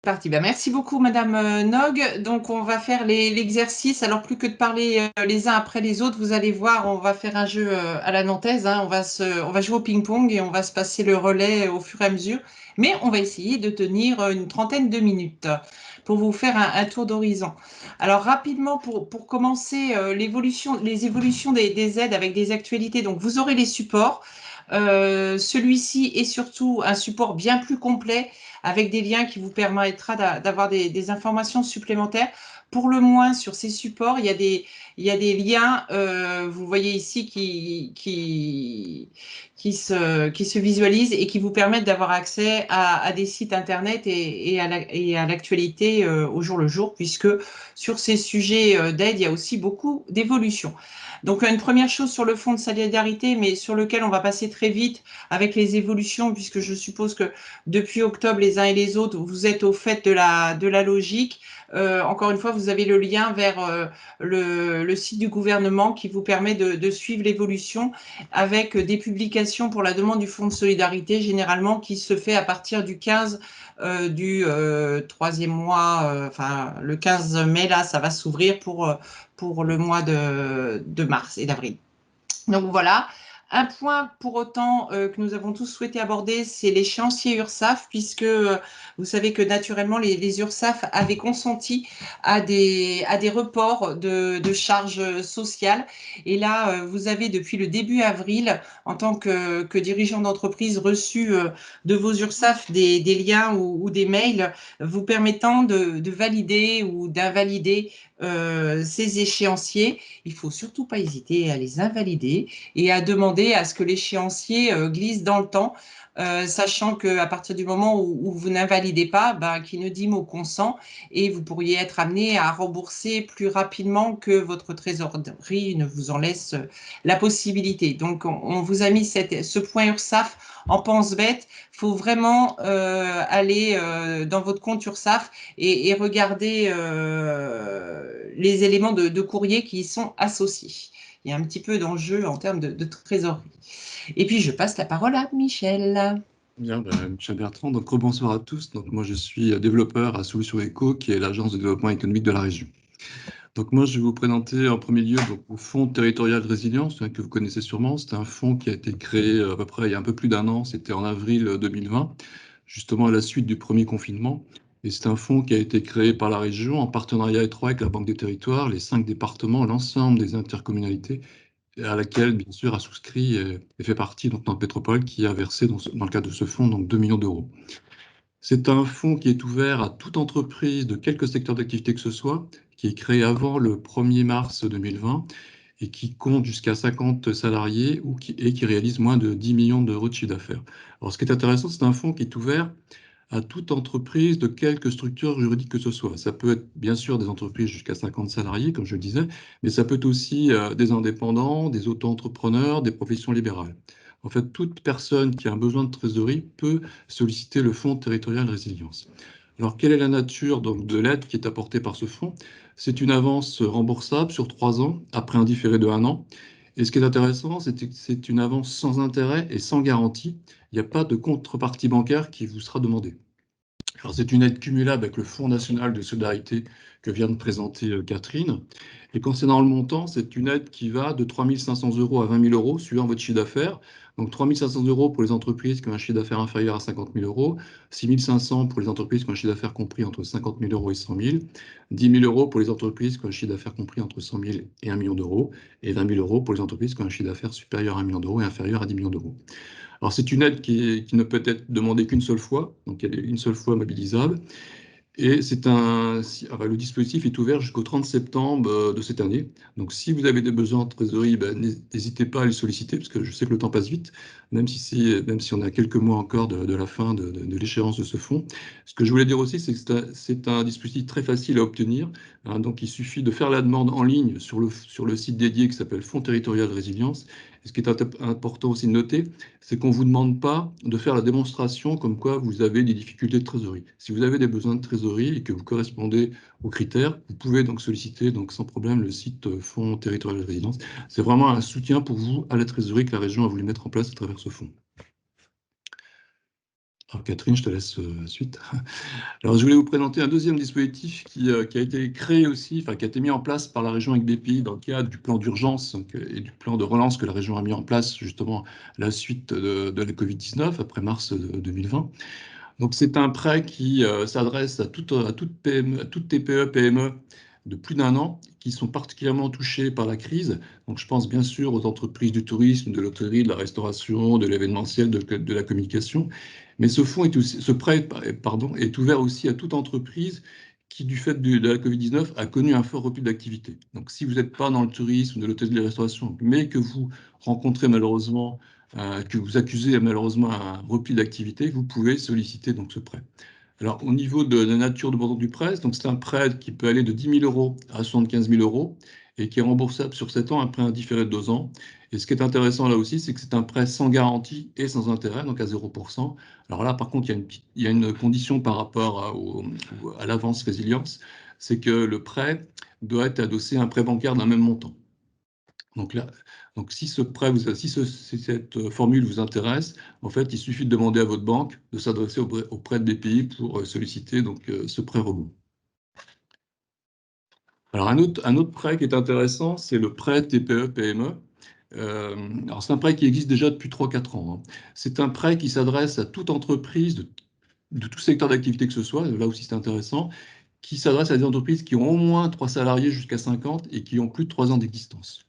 Parti. Ben, merci beaucoup, Madame Nog. Donc, on va faire l'exercice. Alors, plus que de parler les uns après les autres, vous allez voir, on va faire un jeu à la nantaise, hein. On va jouer au ping-pong et on va se passer le relais au fur et à mesure. Mais on va essayer de tenir une trentaine de minutes pour vous faire un tour d'horizon. Alors, rapidement, pour commencer, les évolutions des aides avec des actualités. Donc, vous aurez les supports. Celui-ci est surtout un support bien plus complet avec des liens qui vous permettra d'avoir des informations supplémentaires. Pour le moins, sur ces supports, il y a des liens, vous voyez ici, qui se visualisent et qui vous permettent d'avoir accès à des sites Internet et à l'actualité au jour le jour, puisque sur ces sujets d'aide, il y a aussi beaucoup d'évolutions. Donc, une première chose sur le fonds de solidarité, mais sur lequel on va passer très vite avec les évolutions, puisque je suppose que depuis octobre, les uns et les autres, vous êtes au fait de la logique. Encore une fois, vous avez le lien vers le site du gouvernement qui vous permet de suivre l'évolution avec des publications pour la demande du fonds de solidarité, généralement qui se fait à partir du 15 du troisième mois, enfin le 15 mai, là, ça va s'ouvrir pour le mois de mars et d'avril. Donc voilà. Un point pour autant que nous avons tous souhaité aborder, c'est l'échéancier URSSAF, puisque vous savez que naturellement les URSSAF avaient consenti à des reports de charges sociales. Et là, vous avez depuis le début avril, en tant que dirigeant d'entreprise, reçu de vos URSSAF des liens ou des mails vous permettant de valider ou d'invalider ces échéanciers. Il ne faut surtout pas hésiter à les invalider et à demander à ce que l'échéancier glisse dans le temps, sachant qu'à partir du moment où vous n'invalidez pas, ben, qui ne dit mot consent, et vous pourriez être amené à rembourser plus rapidement que votre trésorerie ne vous en laisse la possibilité. Donc, on vous a mis ce point URSSAF en pense-bête. Il faut vraiment aller dans votre compte URSSAF et regarder les éléments de courrier qui y sont associés. Il y a un petit peu d'enjeu en termes de trésorerie. Et puis, je passe la parole à Michel. Bien, Michel Bertrand, donc rebonsoir à tous. Donc moi je suis développeur à Solutions Eco, qui est l'agence de développement économique de la région. Donc moi je vais vous présenter en premier lieu donc, le Fonds territorial de résilience, que vous connaissez sûrement. C'est un fonds qui a été créé à peu près il y a un peu plus d'un an, c'était en avril 2020, justement à la suite du premier confinement. Et c'est un fonds qui a été créé par la région en partenariat étroit avec la Banque des Territoires, les 5 départements, l'ensemble des intercommunalités à laquelle, bien sûr, a souscrit et fait partie donc, notre métropole qui a versé dans le cadre de ce fonds donc 2 millions d'euros. C'est un fonds qui est ouvert à toute entreprise de quelque secteur d'activité que ce soit, qui est créé avant le 1er mars 2020 et qui compte jusqu'à 50 salariés et qui réalise moins de 10 millions d'euros de chiffre d'affaires. Alors, ce qui est intéressant, c'est un fonds qui est ouvert à toute entreprise de quelque structure juridique que ce soit. Ça peut être bien sûr des entreprises jusqu'à 50 salariés, comme je le disais, mais ça peut être aussi des indépendants, des auto-entrepreneurs, des professions libérales. En fait, toute personne qui a un besoin de trésorerie peut solliciter le Fonds territorial de résilience. Alors, quelle est la nature donc, de l'aide qui est apportée par ce fonds? C'est une avance remboursable sur 3 ans, après un différé de 1 an. Et ce qui est intéressant, c'est que c'est une avance sans intérêt et sans garantie. Il n'y a pas de contrepartie bancaire qui vous sera demandée. Alors, c'est une aide cumulable avec le Fonds national de solidarité que vient de présenter Catherine. Et concernant le montant, c'est une aide qui va de 3 500 euros à 20 000 euros suivant votre chiffre d'affaires. Donc 3 500 euros pour les entreprises qui ont un chiffre d'affaires inférieur à 50 000 euros, 6 500 pour les entreprises qui ont un chiffre d'affaires compris entre 50 000 euros et 100 000, 10 000 euros pour les entreprises qui ont un chiffre d'affaires compris entre 100 000 et 1 million d'euros, et 20 000 euros pour les entreprises qui ont un chiffre d'affaires supérieur à 1 million d'euros et inférieur à 10 millions d'euros. Alors, c'est une aide qui ne peut être demandée qu'une seule fois, donc elle est une seule fois mobilisable. Et le dispositif est ouvert jusqu'au 30 septembre de cette année. Donc, si vous avez des besoins de trésorerie, n'hésitez pas à les solliciter, parce que je sais que le temps passe vite, même si on a quelques mois encore de la fin de l'échéance de ce fonds. Ce que je voulais dire aussi, c'est que c'est un dispositif très facile à obtenir. Hein, donc, il suffit de faire la demande en ligne sur le site dédié qui s'appelle Fonds territorial de résilience. Et ce qui est important aussi de noter, c'est qu'on ne vous demande pas de faire la démonstration comme quoi vous avez des difficultés de trésorerie. Si vous avez des besoins de trésorerie et que vous correspondez aux critères, vous pouvez donc solliciter donc sans problème le site Fonds territorial de résilience. C'est vraiment un soutien pour vous à la trésorerie que la région a voulu mettre en place à travers ce fonds. Alors Catherine, je te laisse suite. Alors je voulais vous présenter un deuxième dispositif qui a été créé aussi, enfin qui a été mis en place par la région avec BPI dans le cadre du plan d'urgence et du plan de relance que la région a mis en place justement à la suite de la Covid-19 après mars 2020. Donc c'est un prêt qui s'adresse à toute PME, à toute TPE, PME de plus d'un an qui sont particulièrement touchées par la crise. Donc je pense bien sûr aux entreprises du tourisme, de l'hôtellerie, de la restauration, de l'événementiel, de la communication. Mais ce prêt pardon, est ouvert aussi à toute entreprise qui, du fait de la Covid-19, a connu un fort repli d'activité. Donc si vous n'êtes pas dans le tourisme, de l'hôtellerie, de la restauration, mais que vous rencontrez malheureusement que vous accusez malheureusement un repli d'activité, vous pouvez solliciter donc ce prêt. Alors, au niveau de la nature de montant du prêt, donc c'est un prêt qui peut aller de 10 000 euros à 75 000 euros et qui est remboursable sur 7 ans après un différé de 2 ans. Et ce qui est intéressant là aussi, c'est que c'est un prêt sans garantie et sans intérêt, donc à 0%. Alors là, par contre, il y a une condition par rapport à l'avance résilience, c'est que le prêt doit être adossé à un prêt bancaire d'un même montant. Donc là, donc si si cette formule vous intéresse, en fait, il suffit de demander à votre banque de s'adresser auprès de BPI pour solliciter donc ce prêt rebond. Alors un autre prêt qui est intéressant, c'est le prêt TPE-PME. Alors c'est un prêt qui existe déjà depuis 3-4 ans, hein. C'est un prêt qui s'adresse à toute entreprise de tout secteur d'activité que ce soit, là aussi c'est intéressant, qui s'adresse à des entreprises qui ont au moins 3 salariés jusqu'à 50 et qui ont plus de 3 ans d'existence.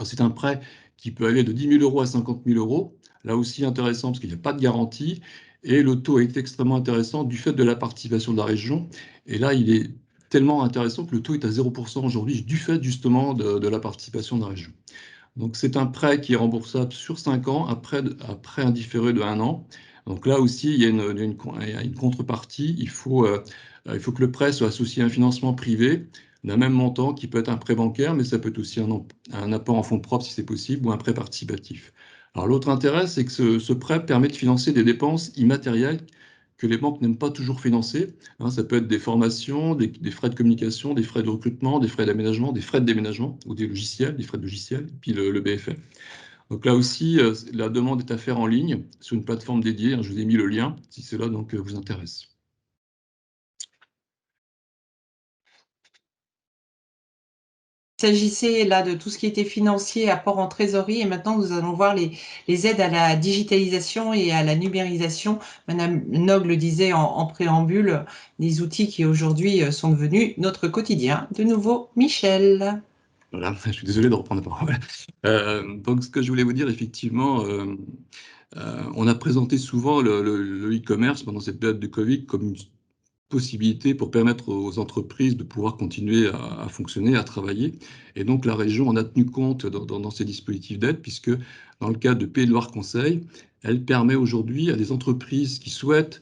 C'est un prêt qui peut aller de 10 000 euros à 50 000 euros. Là aussi intéressant parce qu'il n'y a pas de garantie et le taux est extrêmement intéressant du fait de la participation de la région. Et là, il est tellement intéressant que le taux est à 0% aujourd'hui du fait justement de la participation de la région. Donc c'est un prêt qui est remboursable sur 5 ans après un différé de 1 an. Donc là aussi, il y a une contrepartie. Il faut que le prêt soit associé à un financement privé d'un même montant qui peut être un prêt bancaire, mais ça peut être aussi un apport en fonds propres si c'est possible ou un prêt participatif. Alors l'autre intérêt, c'est que ce prêt permet de financer des dépenses immatérielles que les banques n'aiment pas toujours financer. Hein, ça peut être des formations, des frais de communication, des frais de recrutement, des frais d'aménagement, des frais de déménagement ou des logiciels, des frais de logiciels, puis le BFM. Donc là aussi, la demande est à faire en ligne sur une plateforme dédiée, hein, je vous ai mis le lien si cela donc, vous intéresse. Il s'agissait là de tout ce qui était financier, apport en trésorerie, et maintenant nous allons voir les aides à la digitalisation et à la numérisation. Madame Nogue le disait en préambule, des outils qui aujourd'hui sont devenus notre quotidien. De nouveau, Michel. Voilà, je suis désolé de reprendre la parole. Donc, ce que je voulais vous dire, effectivement, on a présenté souvent le e-commerce pendant cette période de Covid comme une possibilité pour permettre aux entreprises de pouvoir continuer à fonctionner, à travailler. Et donc, la région en a tenu compte dans ces dispositifs d'aide, puisque dans le cadre de Pays de Loire Conseil, elle permet aujourd'hui à des entreprises qui souhaitent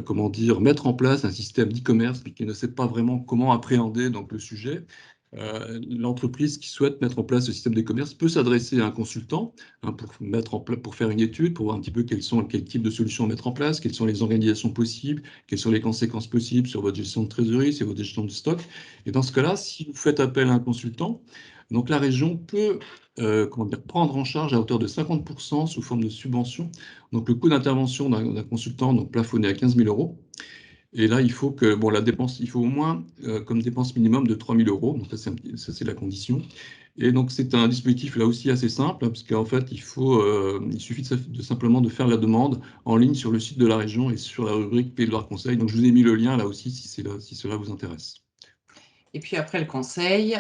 comment dire, mettre en place un système d'e-commerce, mais qui ne sait pas vraiment comment appréhender donc, le sujet. L'entreprise qui souhaite mettre en place ce système d'e-commerce peut s'adresser à un consultant, hein, pour faire une étude, pour voir un petit peu quel type de solutions mettre en place, quelles sont les organisations possibles, quelles sont les conséquences possibles sur votre gestion de trésorerie, sur votre gestion de stock. Et dans ce cas-là, si vous faites appel à un consultant, donc la région peut prendre en charge à hauteur de 50% sous forme de subvention. Donc le coût d'intervention d'un consultant donc plafonné à 15 000 euros. Et là, il faut que, bon, la dépense, il faut au moins comme dépense minimum de 3 000 euros. Donc ça, c'est la condition. Et donc, c'est un dispositif là aussi assez simple, parce qu'en fait, il suffit simplement de faire la demande en ligne sur le site de la région et sur la rubrique Pays de Loire Conseil. Donc, je vous ai mis le lien là aussi si cela vous intéresse. Et puis après le conseil,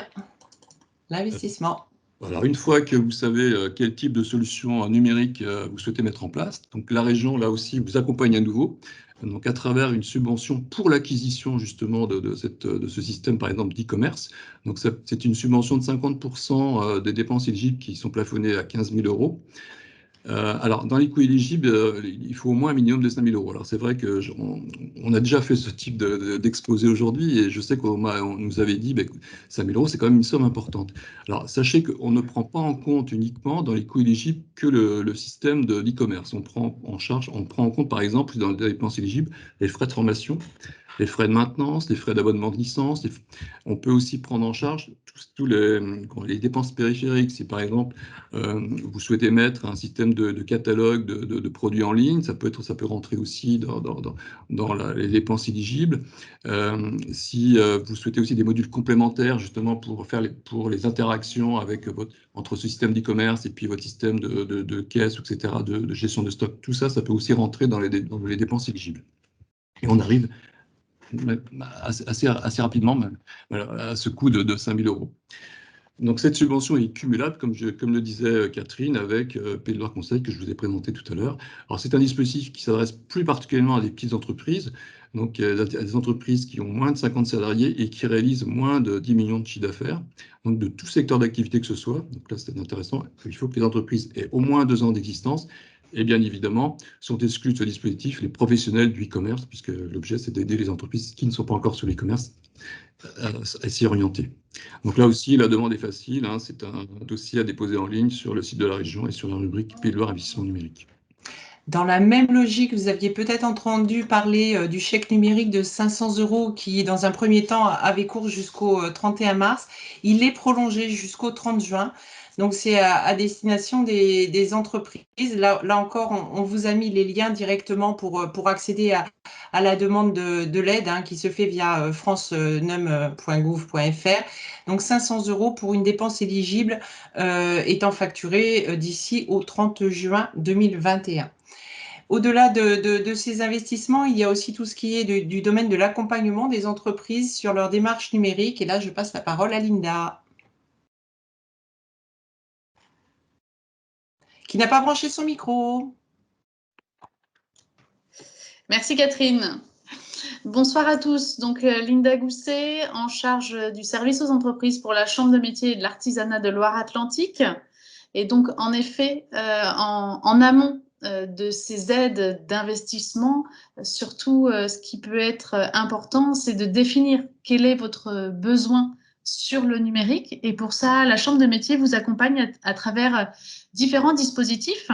l'investissement. Alors, une fois que vous savez quel type de solution numérique vous souhaitez mettre en place, donc la région, là aussi, vous accompagne à nouveau, donc à travers une subvention pour l'acquisition justement de ce système, par exemple, d'e-commerce. Donc, c'est une subvention de 50% des dépenses éligibles qui sont plafonnées à 15 000 euros. Alors, dans les coûts éligibles, il faut au moins un minimum de 5 000 euros. Alors, c'est vrai on a déjà fait ce type d'exposé aujourd'hui et je sais qu'on nous avait dit que 5 000 euros, c'est quand même une somme importante. Alors, sachez qu'on ne prend pas en compte uniquement dans les coûts éligibles que le système de l'e-commerce. On prend en compte, par exemple, dans les dépenses éligibles, les frais de formation, les frais de maintenance, les frais d'abonnement de licence. On peut aussi prendre en charge tous les dépenses périphériques. Si par exemple, vous souhaitez mettre un système de catalogue de produits en ligne. Ça peut rentrer aussi dans les dépenses éligibles. Si vous souhaitez aussi des modules complémentaires, justement, pour les interactions entre ce système d'e-commerce et puis votre système de caisse, etc., de gestion de stock, tout ça, ça peut aussi rentrer dans les dépenses éligibles. Et on arrive assez rapidement à ce coût de 5 000 €. Donc cette subvention est cumulable, comme le disait Catherine, avec Pays de Loire Conseil que je vous ai présenté tout à l'heure. Alors c'est un dispositif qui s'adresse plus particulièrement à des petites entreprises, donc à des entreprises qui ont moins de 50 salariés et qui réalisent moins de 10 millions de chiffre d'affaires, donc de tout secteur d'activité que ce soit. Donc là c'est intéressant, il faut que les entreprises aient au moins 2 ans d'existence. Et bien évidemment, sont exclus de ce dispositif les professionnels du e-commerce, puisque l'objet c'est d'aider les entreprises qui ne sont pas encore sur l'e-commerce à s'y orienter. Donc là aussi, la demande est facile, hein, c'est un dossier à déposer en ligne sur le site de la région et sur la rubrique Pays de Loire Investissement Numérique. Dans la même logique, vous aviez peut-être entendu parler du chèque numérique de 500 € qui, dans un premier temps, avait cours jusqu'au 31 mars. Il est prolongé jusqu'au 30 juin. Donc, c'est à destination des entreprises. Là encore, on vous a mis les liens directement pour accéder à la demande de l'aide qui se fait via francenum.gouv.fr. Donc, 500 € pour une dépense éligible étant facturée d'ici au 30 juin 2021. Au-delà de ces investissements, il y a aussi tout ce qui est du domaine de l'accompagnement des entreprises sur leur démarche numérique. Et là, je passe la parole à Linda, qui n'a pas branché son micro. Merci Catherine. Bonsoir à tous. Donc Linda Gousset, en charge du service aux entreprises pour la Chambre de métiers et de l'artisanat de Loire-Atlantique. Et donc en effet, en amont de ces aides d'investissement, surtout ce qui peut être important, c'est de définir quel est votre besoin sur le numérique. Et pour ça, la Chambre de métiers vous accompagne à travers différents dispositifs.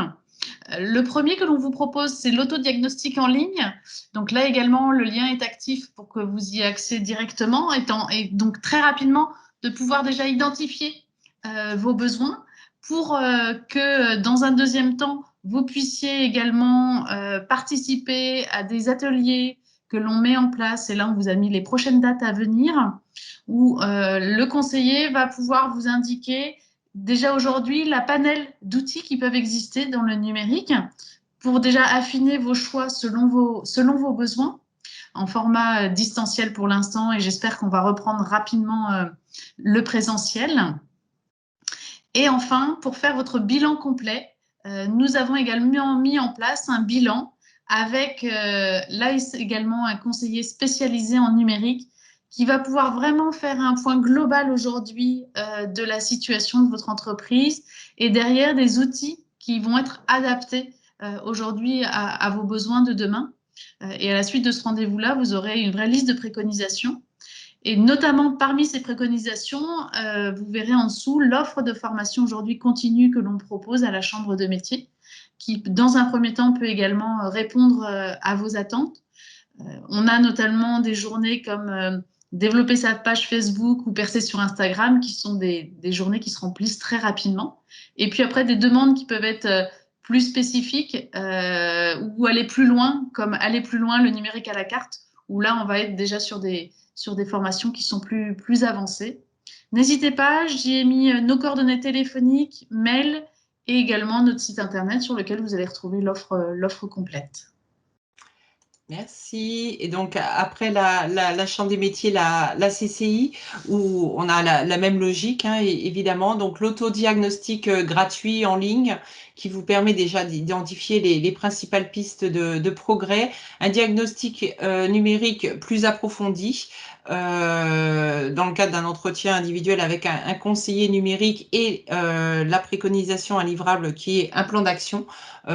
Le premier que l'on vous propose, c'est l'autodiagnostic en ligne. Donc là également, le lien est actif pour que vous y accédiez directement et donc très rapidement de pouvoir déjà identifier vos besoins pour que dans un deuxième temps, vous puissiez également participer à des ateliers que l'on met en place. Et là, on vous a mis les prochaines dates à venir où le conseiller va pouvoir vous indiquer déjà aujourd'hui la panel d'outils qui peuvent exister dans le numérique pour déjà affiner vos choix selon vos besoins en format distanciel pour l'instant et j'espère qu'on va reprendre rapidement le présentiel. Et enfin, pour faire votre bilan complet, nous avons également mis en place un bilan avec là également un conseiller spécialisé en numérique qui va pouvoir vraiment faire un point global aujourd'hui de la situation de votre entreprise et derrière des outils qui vont être adaptés aujourd'hui à vos besoins de demain. Et à la suite de ce rendez-vous-là, vous aurez une vraie liste de préconisations. Et notamment parmi ces préconisations, vous verrez en dessous l'offre de formation aujourd'hui continue que l'on propose à la Chambre de métier, qui dans un premier temps peut également répondre à vos attentes. On a notamment des journées comme développer sa page Facebook ou percer sur Instagram, qui sont des journées qui se remplissent très rapidement. Et puis après, des demandes qui peuvent être plus spécifiques ou aller plus loin, comme aller plus loin, le numérique à la carte, où là, on va être déjà sur des formations qui sont plus avancées. N'hésitez pas, j'y ai mis nos coordonnées téléphoniques, mail et également notre site internet sur lequel vous allez retrouver l'offre complète. Merci. Et donc, après la Chambre des métiers, la CCI, où on a la même logique, évidemment. Donc, l'autodiagnostic gratuit en ligne qui vous permet déjà d'identifier les principales pistes de progrès. Un diagnostic numérique plus approfondi dans le cadre d'un entretien individuel avec un conseiller numérique et la préconisation, un livrable qui est un plan d'action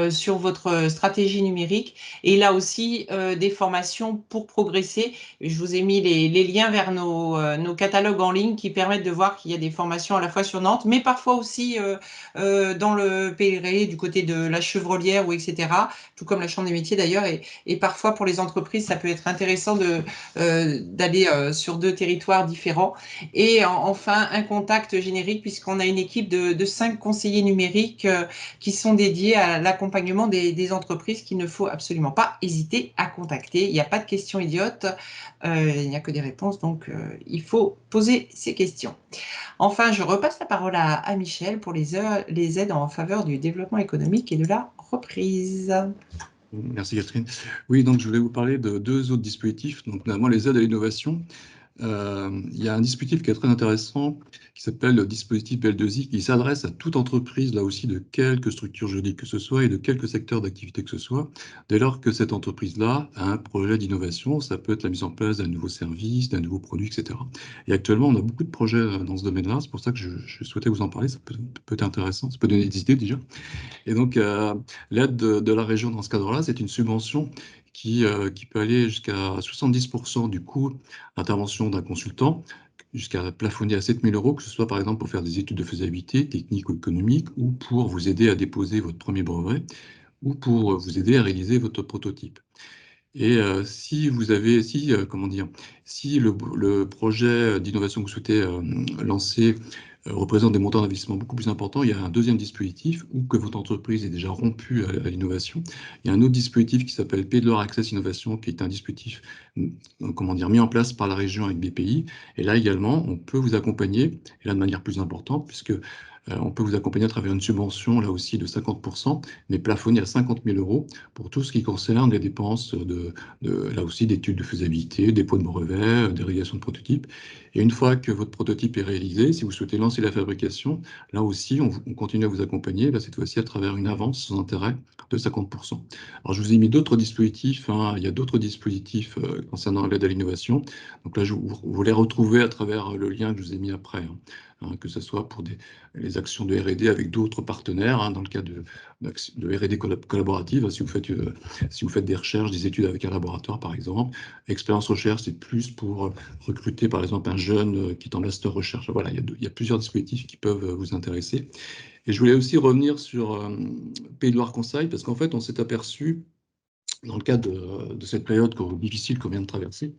sur votre stratégie numérique. Et là aussi, des formations pour progresser. Je vous ai mis les liens vers nos catalogues en ligne qui permettent de voir qu'il y a des formations à la fois sur Nantes, mais parfois aussi dans le Péré, du côté de la Chevrolière, ou etc., tout comme la Chambre des métiers d'ailleurs. Et parfois, pour les entreprises, ça peut être intéressant d'aller sur 2 territoires différents. Et enfin, un contact générique, puisqu'on a une équipe de 5 conseillers numériques qui sont dédiés à l'accompagnement des entreprises qu'il ne faut absolument pas hésiter à contacter. Il n'y a pas de questions idiotes, il n'y a que des réponses, donc il faut poser ces questions. Enfin, je repasse la parole à Michel pour les aides en faveur du développement économique et de la reprise. Merci Catherine. Oui, donc je voulais vous parler de 2 autres dispositifs, donc notamment les aides à l'innovation. Il y a un dispositif qui est très intéressant qui s'appelle le dispositif BL2I qui s'adresse à toute entreprise, là aussi de quelque structure juridique que ce soit et de quelque secteur d'activité que ce soit, dès lors que cette entreprise-là a un projet d'innovation. Ça peut être la mise en place d'un nouveau service, d'un nouveau produit, etc. Et actuellement, on a beaucoup de projets dans ce domaine-là. C'est pour ça que je souhaitais vous en parler. Ça peut être intéressant, ça peut donner des idées déjà. Et donc, l'aide de la région dans ce cadre-là, c'est une subvention qui peut aller jusqu'à 70% du coût d'intervention d'un consultant, jusqu'à plafonner à 7 000 €, que ce soit par exemple pour faire des études de faisabilité technique ou économique, ou pour vous aider à déposer votre premier brevet, ou pour vous aider à réaliser votre prototype. Et si le projet d'innovation que vous souhaitez lancer représente des montants d'investissement beaucoup plus importants, il y a un deuxième dispositif, ou que votre entreprise est déjà rompue à l'innovation. Il y a un autre dispositif qui s'appelle Pays de Loire Access Innovation, qui est un dispositif mis en place par la région avec BPI. Et là également, on peut vous accompagner, et là de manière plus importante, puisque on peut vous accompagner à travers une subvention, là aussi de 50%, mais plafonnée à 50 000 € pour tout ce qui concerne les dépenses là aussi d'études de faisabilité, dépôt de brevet, des réalisations de prototypes. Et une fois que votre prototype est réalisé, si vous souhaitez lancer la fabrication, là aussi, on continue à vous accompagner, là, cette fois-ci à travers une avance sans intérêt de 50%. Alors, je vous ai mis d'autres dispositifs, hein. Il y a d'autres dispositifs concernant l'aide à l'innovation. Donc là, vous les retrouvez à travers le lien que je vous ai mis après, que ce soit pour les actions de R&D avec d'autres partenaires, dans le cas de R&D collaborative, si vous faites des recherches, des études avec un laboratoire, par exemple. Expérience recherche, c'est plus pour recruter, par exemple, un jeune qui est en master recherche. Voilà, il y a plusieurs dispositifs qui peuvent vous intéresser. Et je voulais aussi revenir sur Pays de Loire Conseil, parce qu'en fait, on s'est aperçu, dans le cadre de cette période difficile qu'on vient de traverser,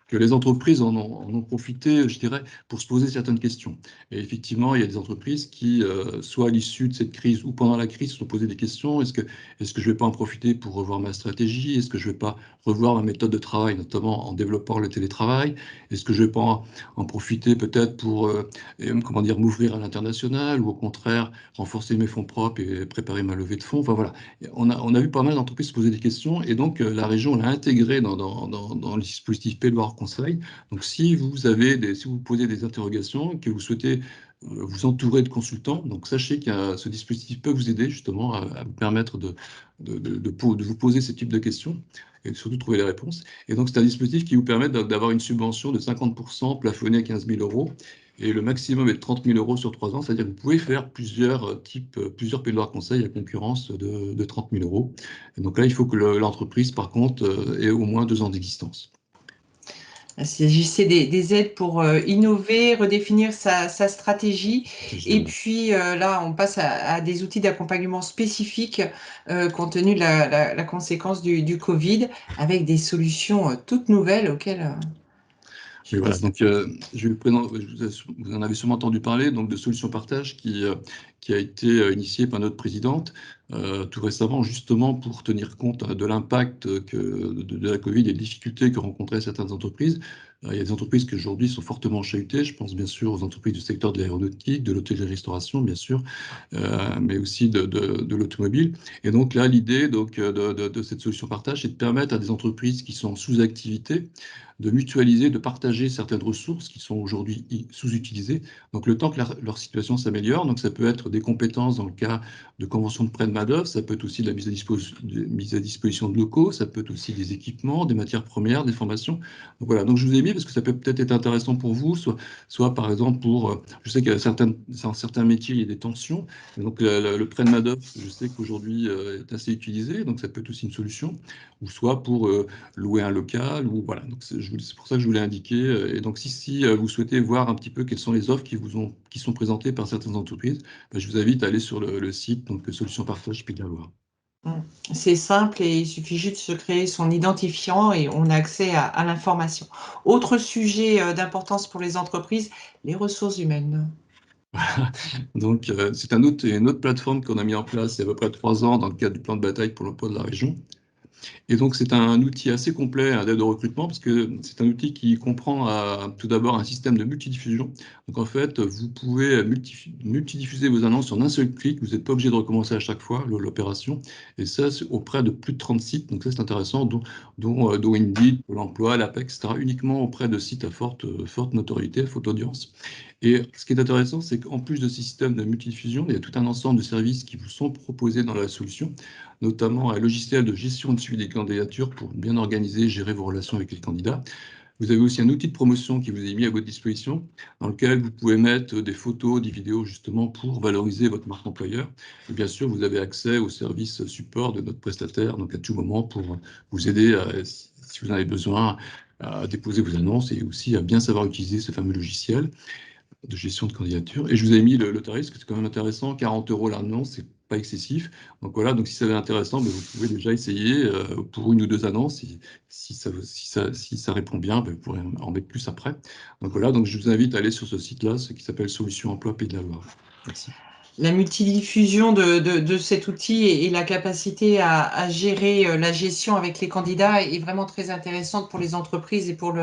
que les entreprises en ont profité, je dirais, pour se poser certaines questions. Et effectivement, il y a des entreprises qui, soit à l'issue de cette crise ou pendant la crise, se sont posées des questions. Est-ce que je ne vais pas en profiter pour revoir ma stratégie? Est-ce que je ne vais pas revoir ma méthode de travail, notamment en développant le télétravail? Est-ce que je ne vais pas en profiter peut-être pour m'ouvrir à l'international, ou au contraire renforcer mes fonds propres et préparer ma levée de fonds? Enfin voilà, on a vu pas mal d'entreprises se poser des questions, et donc la région l'a intégré dans le dispositif Pays de Loire Conseil. Donc si vous posez des interrogations et que vous souhaitez vous entourer de consultants, donc sachez que ce dispositif peut vous aider justement à vous permettre de vous poser ce type de questions et surtout trouver les réponses. Et donc c'est un dispositif qui vous permet d'avoir une subvention de 50% plafonnée à 15 000 €. Et le maximum est de 30 000 € sur 3 ans, c'est-à-dire que vous pouvez faire plusieurs Pays de Loire Conseil à concurrence de 30 000 €. Et donc là, il faut que l'entreprise, par contre, ait au moins 2 ans d'existence. Il s'agissait des aides pour innover, redéfinir sa stratégie. Et puis là, on passe à des outils d'accompagnement spécifiques compte tenu de la conséquence du Covid, avec des solutions toutes nouvelles auxquelles... Oui, voilà. Donc, vous en avez sûrement entendu parler, donc, de Solutions Partage qui a été initiée par notre présidente tout récemment, justement pour tenir compte de l'impact de la Covid et des difficultés que rencontraient certaines entreprises. Il y a des entreprises qui aujourd'hui sont fortement chahutées. Je pense bien sûr aux entreprises du secteur de l'aéronautique, de l'hôtellerie-restauration, bien sûr, mais aussi de l'automobile. Et donc là, l'idée de cette solution partage, c'est de permettre à des entreprises qui sont en sous-activité de mutualiser, de partager certaines ressources qui sont aujourd'hui sous-utilisées. Donc le temps que leur situation s'améliore, donc ça peut être des compétences dans le cas de conventions de prêt de main-d'œuvre, ça peut être aussi de la mise à disposition de locaux, ça peut être aussi des équipements, des matières premières, des formations. Donc voilà, donc je vous ai mis parce que ça peut peut-être être intéressant pour vous, soit par exemple pour, je sais qu'il y a dans certains métiers, il y a des tensions, donc le prêt de main-d'œuvre, je sais qu'aujourd'hui est assez utilisé, donc ça peut être aussi une solution, ou soit pour louer un local, ou voilà, donc c'est pour ça que je voulais indiquer. Et donc si vous souhaitez voir un petit peu quelles sont les offres qui sont présentées par certaines entreprises, ben, je vous invite à aller sur le site, donc Solutions Partage Pays de la Loire. C'est simple et il suffit juste de se créer son identifiant et on a accès à l'information. Autre sujet d'importance pour les entreprises, les ressources humaines. Donc, c'est une autre plateforme qu'on a mis en place il y a à peu près 3 ans dans le cadre du plan de bataille pour l'emploi de la région. Et donc, c'est un outil assez complet d'aide au recrutement, parce que c'est un outil qui comprend tout d'abord un système de multidiffusion. Donc, en fait, vous pouvez multidiffuser vos annonces en un seul clic. Vous n'êtes pas obligé de recommencer à chaque fois l'opération. Et ça, auprès de plus de 30 sites. Donc, ça, c'est intéressant, dont Indeed, Pôle emploi, l'APEC, etc., uniquement auprès de sites à forte notoriété, forte audience. Et ce qui est intéressant, c'est qu'en plus de ces systèmes de multidiffusion, il y a tout un ensemble de services qui vous sont proposés dans la solution, notamment un logiciel de gestion et de suivi des candidatures pour bien organiser et gérer vos relations avec les candidats. Vous avez aussi un outil de promotion qui vous est mis à votre disposition, dans lequel vous pouvez mettre des photos, des vidéos, justement, pour valoriser votre marque employeur. Et bien sûr, vous avez accès au service support de notre prestataire, donc à tout moment, pour vous aider, si vous en avez besoin, à déposer vos annonces et aussi à bien savoir utiliser ce fameux logiciel de gestion de candidature. Et je vous ai mis le tarif, parce que c'est quand même intéressant, 40 € l'annonce, c'est pas excessif. Donc voilà, donc si ça est intéressant, ben, vous pouvez déjà essayer pour 1 ou 2 annonces. Si ça répond bien, ben, vous pourrez en mettre plus après. Donc voilà, donc je vous invite à aller sur ce site-là, ce qui s'appelle Solutions Emploi Pays de la Loire. Merci. La multidiffusion de cet outil et la capacité à gérer la gestion avec les candidats est vraiment très intéressante pour les entreprises et pour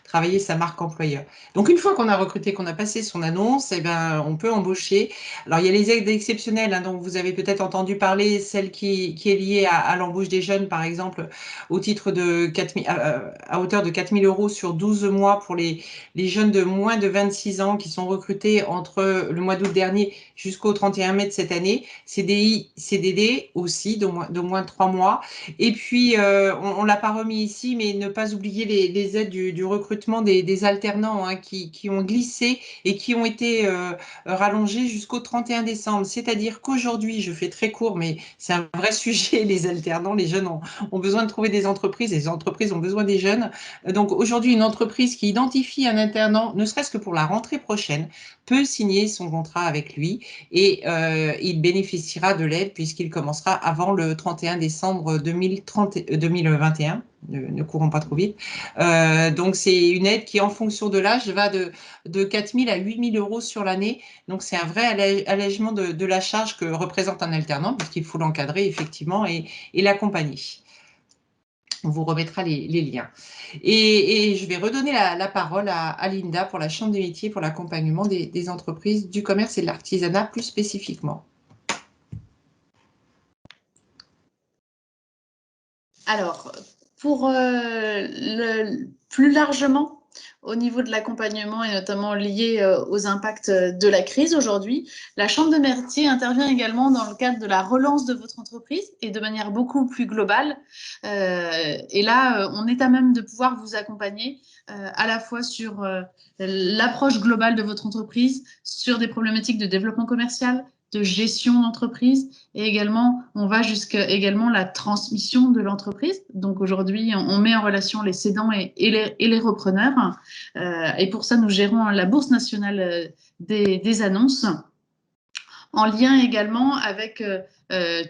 travailler sa marque employeur. Donc, une fois qu'on a recruté, qu'on a passé son annonce, eh ben, on peut embaucher. Alors, il y a les aides exceptionnelles, hein, dont vous avez peut-être entendu parler, celle qui est liée à l'embauche des jeunes, par exemple, au titre de 4 000, à hauteur de 4 000 € sur 12 mois pour les jeunes de moins de 26 ans qui sont recrutés entre le mois d'août dernier jusqu'au 31 mai de cette année, CDI, CDD aussi, d'au moins 3 mois. Et puis, on ne l'a pas remis ici, mais ne pas oublier les aides du recrutement des alternants hein, qui ont glissé et qui ont été rallongés jusqu'au 31 décembre. C'est-à-dire qu'aujourd'hui, je fais très court, mais c'est un vrai sujet, les alternants, les jeunes ont besoin de trouver des entreprises, les entreprises ont besoin des jeunes. Donc aujourd'hui, une entreprise qui identifie un alternant, ne serait-ce que pour la rentrée prochaine, peut signer son contrat avec lui et il bénéficiera de l'aide puisqu'il commencera avant le 31 décembre 2021. Ne courons pas trop vite. Donc, c'est une aide qui, en fonction de l'âge, va de 4 000 à 8 000 € sur l'année. Donc, c'est un vrai allègement de la charge que représente un alternant puisqu'il faut l'encadrer effectivement et l'accompagner. On vous remettra les liens. Et je vais redonner la parole à Linda pour la Chambre des métiers, pour l'accompagnement des entreprises du commerce et de l'artisanat plus spécifiquement. Alors, pour plus largement, au niveau de l'accompagnement et notamment lié aux impacts de la crise aujourd'hui, la Chambre de métiers intervient également dans le cadre de la relance de votre entreprise et de manière beaucoup plus globale. Et là, on est à même de pouvoir vous accompagner à la fois sur l'approche globale de votre entreprise, sur des problématiques de développement commercial, de gestion d'entreprise et également, on va jusqu'à également la transmission de l'entreprise. Donc aujourd'hui, on met en relation les cédants et les repreneurs. Et pour ça, nous gérons la Bourse nationale des annonces en lien également avec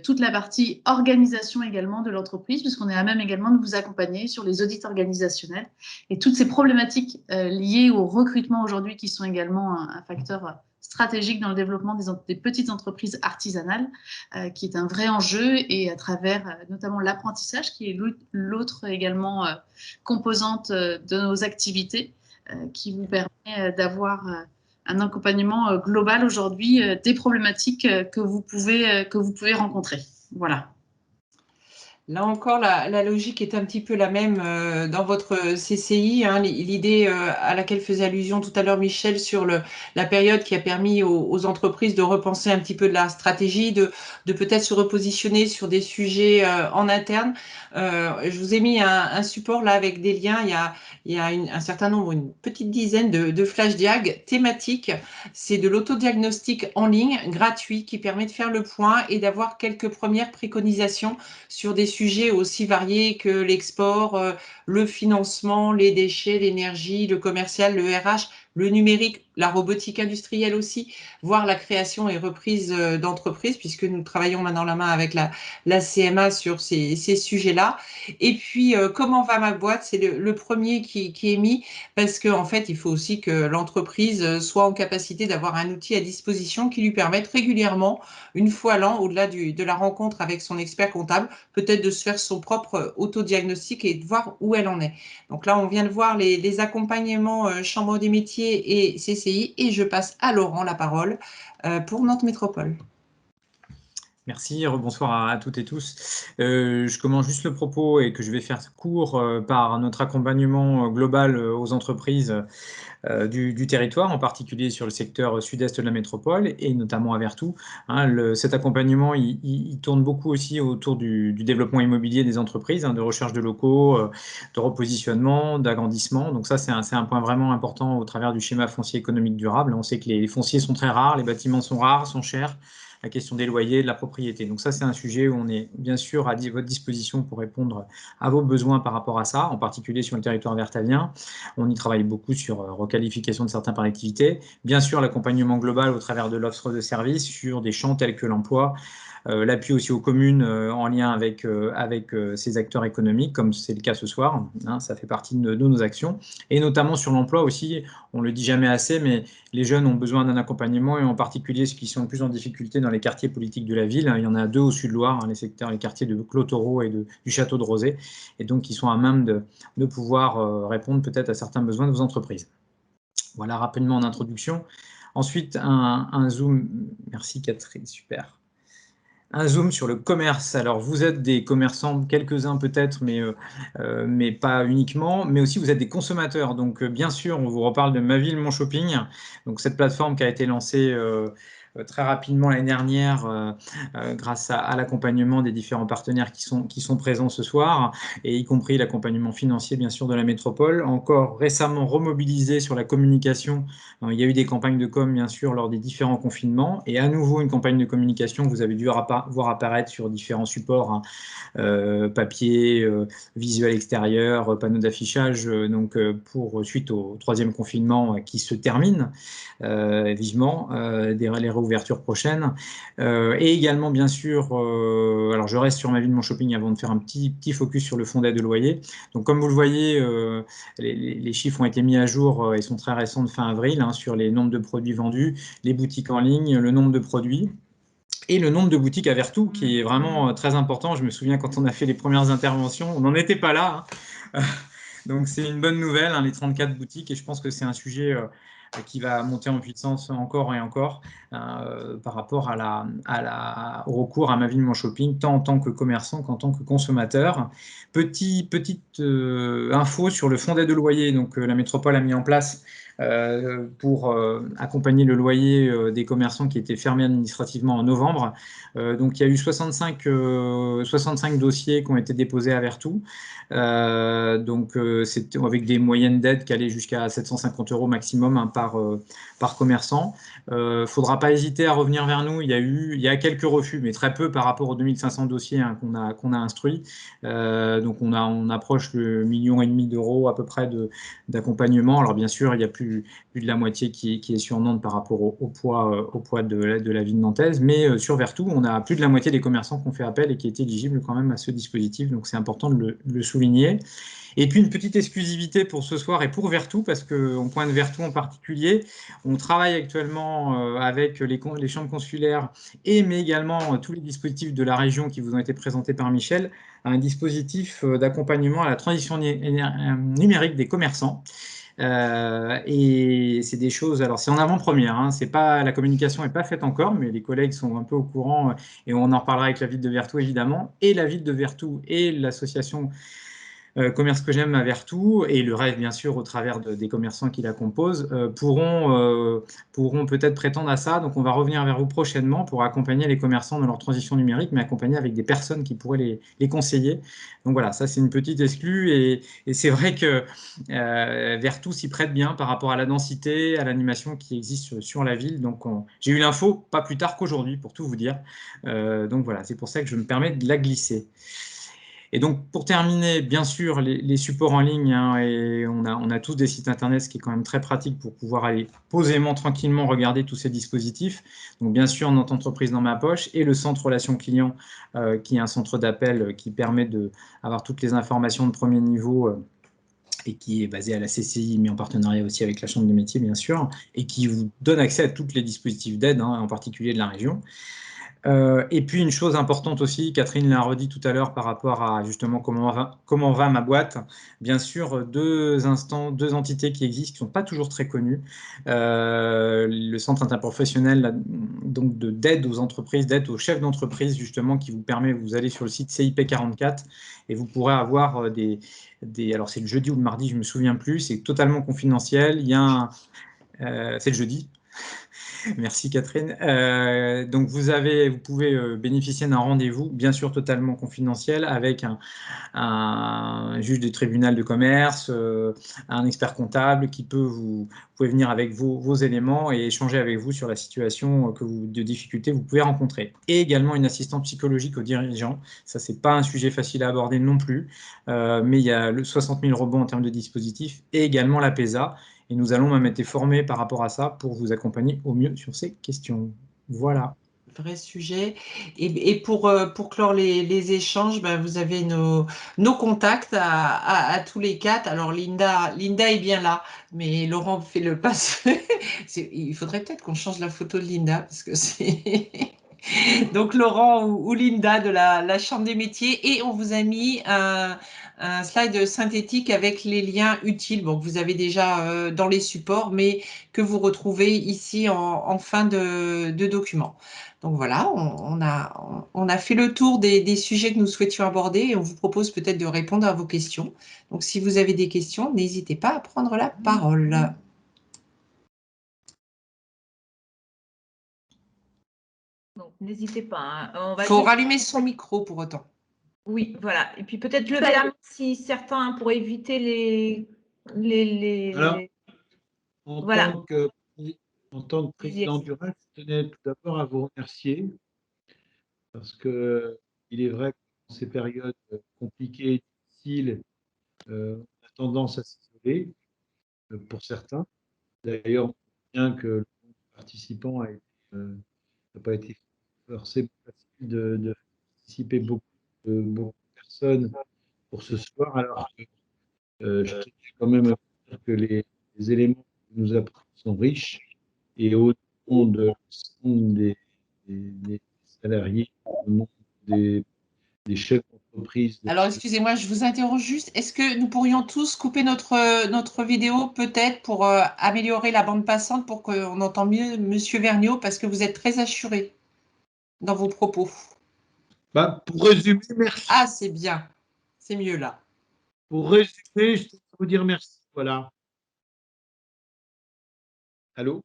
toute la partie organisation également de l'entreprise, puisqu'on est à même également de vous accompagner sur les audits organisationnels et toutes ces problématiques liées au recrutement aujourd'hui qui sont également un facteur stratégique dans le développement des petites entreprises artisanales, qui est un vrai enjeu et à travers notamment l'apprentissage, qui est l'autre également composante de nos activités, qui vous permet d'avoir un accompagnement global aujourd'hui des problématiques que vous pouvez rencontrer. Voilà. Là encore, la logique est un petit peu la même dans votre CCI. Hein, l'idée à laquelle faisait allusion tout à l'heure Michel sur la période qui a permis aux entreprises de repenser un petit peu de la stratégie, de peut-être se repositionner sur des sujets en interne. Je vous ai mis un support là avec des liens. Il y a un certain nombre, une petite dizaine de flash diag thématiques. C'est de l'autodiagnostic en ligne gratuit qui permet de faire le point et d'avoir quelques premières préconisations sur des sujets aussi variés que l'export, le financement, les déchets, l'énergie, le commercial, le RH, le numérique, la robotique industrielle aussi, voire la création et reprise d'entreprises, puisque nous travaillons main dans la main avec la CMA sur ces sujets-là. Et puis, comment va ma boîte? C'est le premier qui est mis, parce qu'en fait, il faut aussi que l'entreprise soit en capacité d'avoir un outil à disposition qui lui permette régulièrement, une fois l'an, au-delà de la rencontre avec son expert comptable, peut-être de se faire son propre autodiagnostic et de voir où elle en est. Donc là, on vient de voir les accompagnements Chambre des métiers et CCI, et je passe à Laurent la parole pour Nantes Métropole. Merci, rebonsoir à toutes et tous. Je commence juste le propos et que je vais faire court par notre accompagnement global aux entreprises du territoire, en particulier sur le secteur sud-est de la métropole et notamment à Vertou. Hein, cet accompagnement, il tourne beaucoup aussi autour du développement immobilier des entreprises, hein, de recherche de locaux, de repositionnement, d'agrandissement. Donc ça, c'est un point vraiment important au travers du schéma foncier économique durable. On sait que les fonciers sont très rares, les bâtiments sont rares, sont chers. La question des loyers, de la propriété. Donc ça, c'est un sujet où on est bien sûr à votre disposition pour répondre à vos besoins par rapport à ça, en particulier sur le territoire vertalien. On y travaille beaucoup sur requalification de certains par l'activité. Bien sûr, l'accompagnement global au travers de l'offre de services sur des champs tels que l'emploi, l'appui aussi aux communes en lien avec ces acteurs économiques, comme c'est le cas ce soir. Hein, ça fait partie de nos actions. Et notamment sur l'emploi aussi, on ne le dit jamais assez, mais les jeunes ont besoin d'un accompagnement, et en particulier ceux qui sont le plus en difficulté dans les quartiers politiques de la ville. Il y en a 2 au Sud-Loire, hein, les quartiers de Clotoro et du Château de Rosé, et donc ils sont à même de pouvoir répondre peut-être à certains besoins de vos entreprises. Voilà rapidement en introduction. Ensuite, un zoom. Merci Catherine, super. Un zoom sur le commerce. Alors, vous êtes des commerçants, quelques-uns peut-être, mais pas uniquement, mais aussi vous êtes des consommateurs. Donc, bien sûr, on vous reparle de Ma Ville, Mon Shopping. Donc, cette plateforme qui a été lancée très rapidement l'année dernière grâce à l'accompagnement des différents partenaires qui sont présents ce soir, et y compris l'accompagnement financier, bien sûr, de la métropole. Encore récemment remobilisé sur la communication. Il y a eu des campagnes de com, bien sûr, lors des différents confinements, et à nouveau une campagne de communication que vous avez dû voir apparaître sur différents supports, hein, papier, visuel extérieur, panneaux d'affichage, suite au 3e confinement qui se termine vivement, les réouvertures prochaines, et également bien sûr, alors je reste sur Ma Ville, Mon Shopping avant de faire un petit focus sur le fonds d'aide de loyer. Donc comme vous le voyez, les chiffres ont été mis à jour et sont très récents de fin avril, hein, sur les nombres de produits vendus, les boutiques en ligne, le nombre de produits et le nombre de boutiques à Vertou, qui est vraiment très important. Je me souviens quand on a fait les premières interventions, on n'en était pas là, hein. Donc c'est une bonne nouvelle, hein, les 34 boutiques, et je pense que c'est un sujet qui va monter en puissance encore et encore par rapport au recours à Ma Ville, Mon Shopping, tant en tant que commerçant qu'en tant que consommateur. Petite info sur le fonds d'aide au loyer, donc la métropole a mis en place pour accompagner le loyer des commerçants qui étaient fermés administrativement en novembre. Donc il y a eu 65 dossiers qui ont été déposés à Vertou. C'était avec des moyennes d'aide qui allaient jusqu'à 750 € maximum, hein, par commerçant. Faudra pas hésiter à revenir vers nous. Il y a quelques refus, mais très peu par rapport aux 2500 dossiers, hein, qu'on a instruits. Donc on approche le 1,5 million d'euros à peu près d'accompagnement. Alors bien sûr, il y a plus de la moitié qui est sur Nantes par rapport au poids de la ville nantaise, mais sur Vertou, on a plus de la moitié des commerçants qui ont fait appel et qui étaient éligibles quand même à ce dispositif. Donc c'est important de le souligner. Et puis une petite exclusivité pour ce soir et pour Vertou, parce qu'on pointe Vertou en particulier. On travaille actuellement avec les chambres consulaires mais également tous les dispositifs de la région qui vous ont été présentés par Michel, à un dispositif d'accompagnement à la transition numérique des commerçants. Et c'est des choses, alors c'est en avant-première, hein, c'est pas, la communication n'est pas faite encore, mais les collègues sont un peu au courant et on en reparlera avec la ville de Vertou évidemment, et la ville de Vertou et l'association Commerce que j'aime à Vertou, et le rêve bien sûr au travers des commerçants qui la composent, pourront peut-être prétendre à ça. Donc on va revenir vers vous prochainement pour accompagner les commerçants dans leur transition numérique, mais accompagner avec des personnes qui pourraient les conseiller. Donc voilà, ça c'est une petite exclue, et c'est vrai que Vertou s'y prête bien par rapport à la densité, à l'animation qui existe sur la ville. Donc j'ai eu l'info pas plus tard qu'aujourd'hui, pour tout vous dire. Donc voilà, c'est pour ça que je me permets de la glisser. Et donc, pour terminer, bien sûr, les supports en ligne, hein, et on a tous des sites internet, ce qui est quand même très pratique pour pouvoir aller posément, tranquillement regarder tous ces dispositifs. Donc, bien sûr, notre entreprise dans ma poche et le centre relation client, qui est un centre d'appel qui permet d'avoir toutes les informations de premier niveau et qui est basé à la CCI, mais en partenariat aussi avec la Chambre des métiers, bien sûr, et qui vous donne accès à tous les dispositifs d'aide, hein, en particulier de la région. Et puis une chose importante aussi, Catherine l'a redit tout à l'heure par rapport à justement comment va ma boîte. Bien sûr, deux entités qui existent, qui ne sont pas toujours très connues. Le centre interprofessionnel donc d'aide aux entreprises, d'aide aux chefs d'entreprise, justement, qui vous permet, vous allez sur le site CIP 44 et vous pourrez avoir alors c'est le jeudi ou le mardi, je ne me souviens plus, c'est totalement confidentiel. Il y a c'est le jeudi. Merci Catherine. Donc vous pouvez bénéficier d'un rendez-vous, bien sûr totalement confidentiel, avec un juge du tribunal de commerce, un expert comptable qui vous pouvez venir avec vos éléments et échanger avec vous sur la situation de difficulté que vous pouvez rencontrer. Et également une assistante psychologique aux dirigeants. Ça, c'est pas un sujet facile à aborder non plus, mais il y a le 60 000 rebonds en termes de dispositifs et également la PESA. Et nous allons même être formés par rapport à ça pour vous accompagner au mieux sur ces questions. Voilà. Vrai sujet. Et pour clore les échanges, ben, vous avez nos contacts à tous les quatre. Alors Linda est bien là, mais Laurent fait le passe. Il faudrait peut-être qu'on change la photo de Linda, parce que c'est... Donc Laurent ou Linda de la Chambre des métiers, et on vous a mis un slide synthétique avec les liens utiles, bon, que vous avez déjà dans les supports, mais que vous retrouvez ici en fin de document. Donc voilà, on a fait le tour des sujets que nous souhaitions aborder, et on vous propose peut-être de répondre à vos questions. Donc si vous avez des questions, n'hésitez pas à prendre la parole. Donc, n'hésitez pas, hein. Il faut rallumer son micro pour autant. Oui, voilà. Et puis peut-être lever la main si certains, pour éviter les... Alors, Voilà. En tant que président du RAC, je tenais tout d'abord à vous remercier parce que il est vrai que dans ces périodes compliquées, difficiles, on a tendance à s'isoler pour certains. D'ailleurs, on voit bien que le nombre de participants n'a pas été forcément facile de participer beaucoup de personnes pour ce soir. Alors que je tenais quand même à vous dire que les éléments que nous apprenons sont riches et au nom de l'ensemble des salariés, au nom des chefs d'entreprise. Alors, excusez-moi, je vous interroge juste. Est-ce que nous pourrions tous couper notre vidéo, peut-être, pour améliorer la bande passante, pour qu'on entende mieux Monsieur Vergniaud, parce que vous êtes très assuré dans vos propos. Bah, pour résumer, merci. Ah, c'est bien. C'est mieux là. Pour résumer, je tiens à vous dire merci. Voilà. Allô?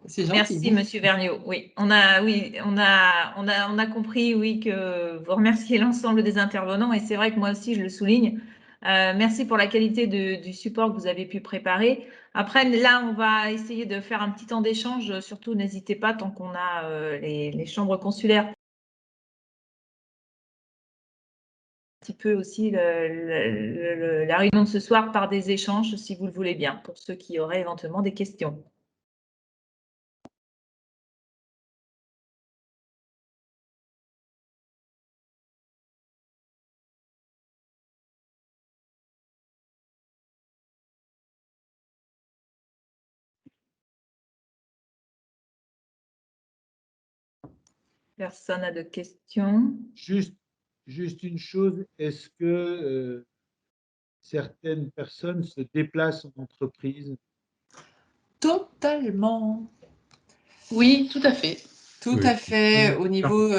C'est gentil. Merci, Monsieur Vergniaud. Oui, on a compris, oui, que vous remerciez l'ensemble des intervenants, et c'est vrai que moi aussi je le souligne. Merci pour la qualité du support que vous avez pu préparer. Après, là, on va essayer de faire un petit temps d'échange. Surtout, n'hésitez pas, tant qu'on a les chambres consulaires, un petit peu aussi la réunion de ce soir par des échanges, si vous le voulez bien, pour ceux qui auraient éventuellement des questions. Personne n'a de questions? Juste une chose, est-ce que certaines personnes se déplacent en entreprise? Totalement. Oui, tout à fait. Tout Oui. à fait. Au niveau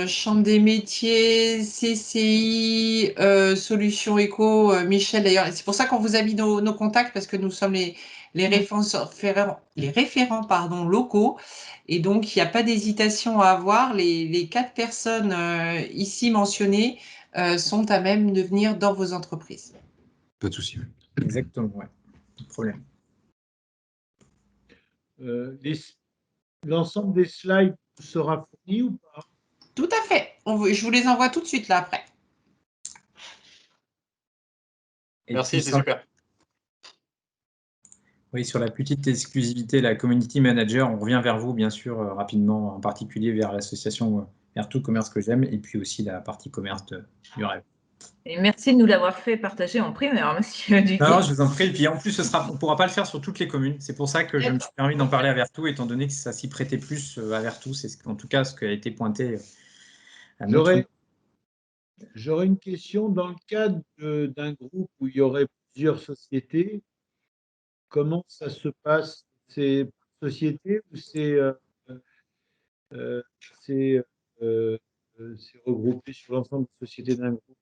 Chambre des métiers, CCI, Solutions Éco, Michel d'ailleurs. C'est pour ça qu'on vous a mis nos contacts parce que nous sommes les référents pardon, locaux. Et donc, il n'y a pas d'hésitation à avoir. Les 4 personnes ici mentionnées sont à même de venir dans vos entreprises. Pas de souci. Exactement, ouais. Pas de problème. L'ensemble des slides vous sera fourni ou pas? Tout à fait. Je vous les envoie tout de suite là après. Et Merci, puis, c'est super. Oui, sur la petite exclusivité, la community manager, on revient vers vous, bien sûr, rapidement, en particulier vers l'association vers tout commerce que j'aime, et puis aussi la partie commerce du rêve. Et merci de nous l'avoir fait partager en primeur, monsieur Duguay. Non, je vous en prie. Et puis en plus, on ne pourra pas le faire sur toutes les communes. C'est pour ça que je me suis permis d'en parler à Vertou, étant donné que ça s'y prêtait plus à Vertou. C'est en tout cas ce qui a été pointé à notre. J'aurais une question. Dans le cadre d'un groupe où il y aurait plusieurs sociétés, comment ça se passe? C'est par société ou c'est regroupé sur l'ensemble des sociétés d'un groupe?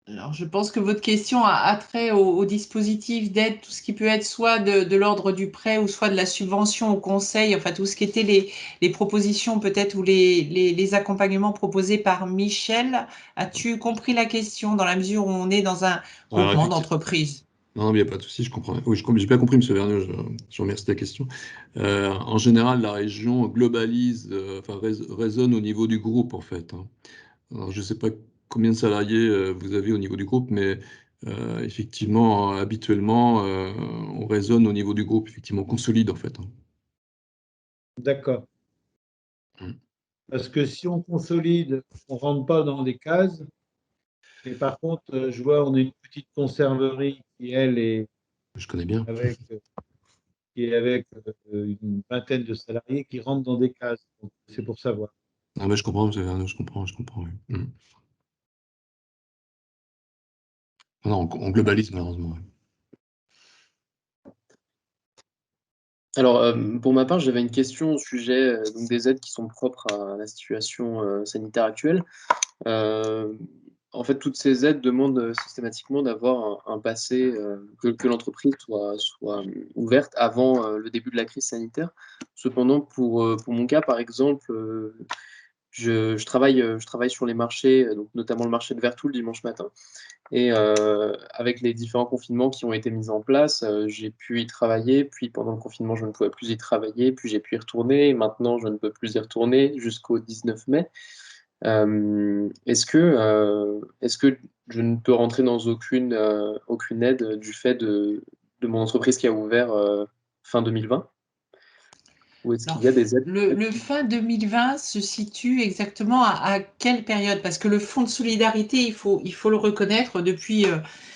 Alors, je pense que votre question a trait au dispositif d'aide, tout ce qui peut être soit de l'ordre du prêt ou soit de la subvention au conseil, enfin tout ce qui était les propositions peut-être ou les accompagnements proposés par Michel. As-tu compris la question dans la mesure où on est dans un groupement d'entreprises? Non, mais il n'y a pas de souci, je comprends. Oui, j'ai bien compris, M. Vergniaud, je remercie de la question. En général, la région globalise, raisonne au niveau du groupe, en fait. Hein. Alors, je ne sais pas combien de salariés vous avez au niveau du groupe, mais effectivement, habituellement, on raisonne au niveau du groupe, effectivement, on consolide, en fait. Hein. D'accord. Parce que si on consolide, on ne rentre pas dans des cases. Et par contre, je vois, on a une petite conserverie qui, elle, est Je connais bien. avec une vingtaine de salariés qui rentrent dans des cases. Donc, c'est pour savoir. Ah, mais je comprends, M. Vergniaud, je comprends, oui. Non, on globalise, malheureusement. Oui. Alors, pour ma part, j'avais une question au sujet donc des aides qui sont propres à la situation sanitaire actuelle. En fait, toutes ces aides demandent systématiquement d'avoir un passé, que l'entreprise soit ouverte avant le début de la crise sanitaire. Cependant, pour mon cas, par exemple, je travaille sur les marchés, donc notamment le marché de Vertou le dimanche matin. Et avec les différents confinements qui ont été mis en place, j'ai pu y travailler. Puis pendant le confinement, je ne pouvais plus y travailler. Puis j'ai pu y retourner. Et maintenant, je ne peux plus y retourner jusqu'au 19 mai. Est-ce que je ne peux rentrer dans aucune aide du fait de mon entreprise qui a ouvert fin 2020? Ou est-ce qu'il y a des aides? Le fin 2020 se situe exactement à quelle période? Parce que le Fonds de solidarité, il faut le reconnaître, depuis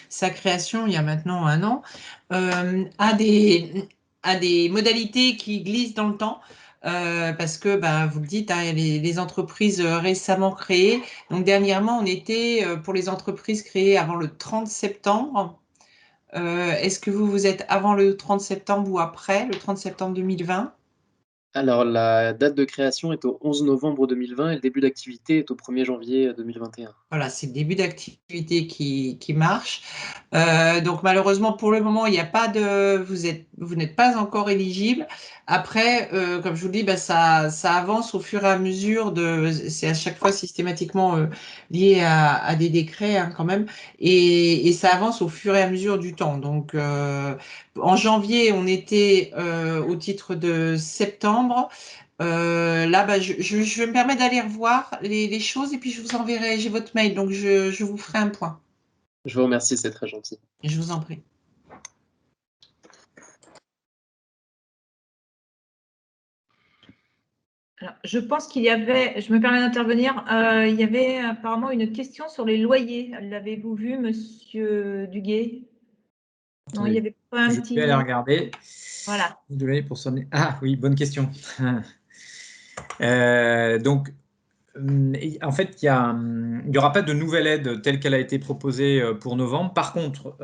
sa création, il y a maintenant 1 an, a des modalités qui glissent dans le temps. Parce que, vous le dites, hein, les entreprises récemment créées. Donc, dernièrement, on était pour les entreprises créées avant le 30 septembre. Est-ce que vous êtes avant le 30 septembre ou après le 30 septembre 2020? Alors, la date de création est au 11 novembre 2020 et le début d'activité est au 1er janvier 2021. Voilà, c'est le début d'activité qui marche. Donc malheureusement, pour le moment, il n'y a pas vous n'êtes pas encore éligible. Après, comme je vous le dis, ça avance au fur et à mesure c'est à chaque fois systématiquement lié à des décrets, hein, quand même, et ça avance au fur et à mesure du temps. Donc en janvier, on était au titre de septembre. Là, je vais me permettre d'aller revoir les choses et puis je vous enverrai, j'ai votre mail, donc je vous ferai un point. Je vous remercie, c'est très gentil. Je vous en prie. Alors, je pense qu'il y avait, je me permets d'intervenir, il y avait apparemment une question sur les loyers. L'avez-vous vu, monsieur Duguay? Non, il n'y avait pas un petit… Je vais aller regarder. Voilà. Désolé pour sonner. Ah oui, bonne question. Donc, En fait, il n'y aura pas de nouvelle aide telle qu'elle a été proposée pour novembre. Par contre,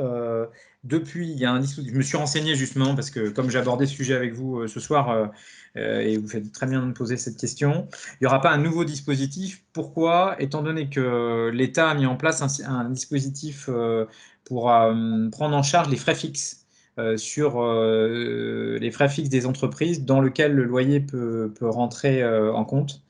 depuis, il y a un dispositif. Je me suis renseigné justement parce que comme j'ai abordé ce sujet avec vous ce soir, et vous faites très bien de me poser cette question, il n'y aura pas un nouveau dispositif. Pourquoi? Étant donné que l'État a mis en place un dispositif pour prendre en charge les frais fixes. Sur les frais fixes des entreprises dans lequel le loyer peut rentrer en compte.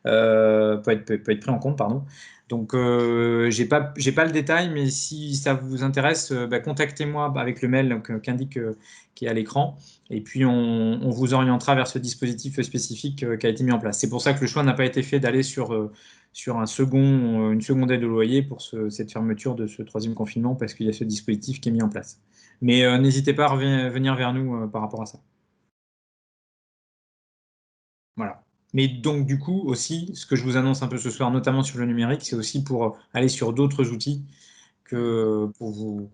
Peut être pris en compte, pardon. Donc, j'ai pas le détail, mais si ça vous intéresse, contactez-moi avec le mail qui est à l'écran, et puis on vous orientera vers ce dispositif spécifique qui a été mis en place. C'est pour ça que le choix n'a pas été fait d'aller sur une seconde aide au loyer pour cette fermeture de ce 3e confinement, parce qu'il y a ce dispositif qui est mis en place. Mais n'hésitez pas à venir vers nous par rapport à ça. Voilà. Mais donc, du coup, aussi, ce que je vous annonce un peu ce soir, notamment sur le numérique, c'est aussi pour aller sur d'autres outils que pour vous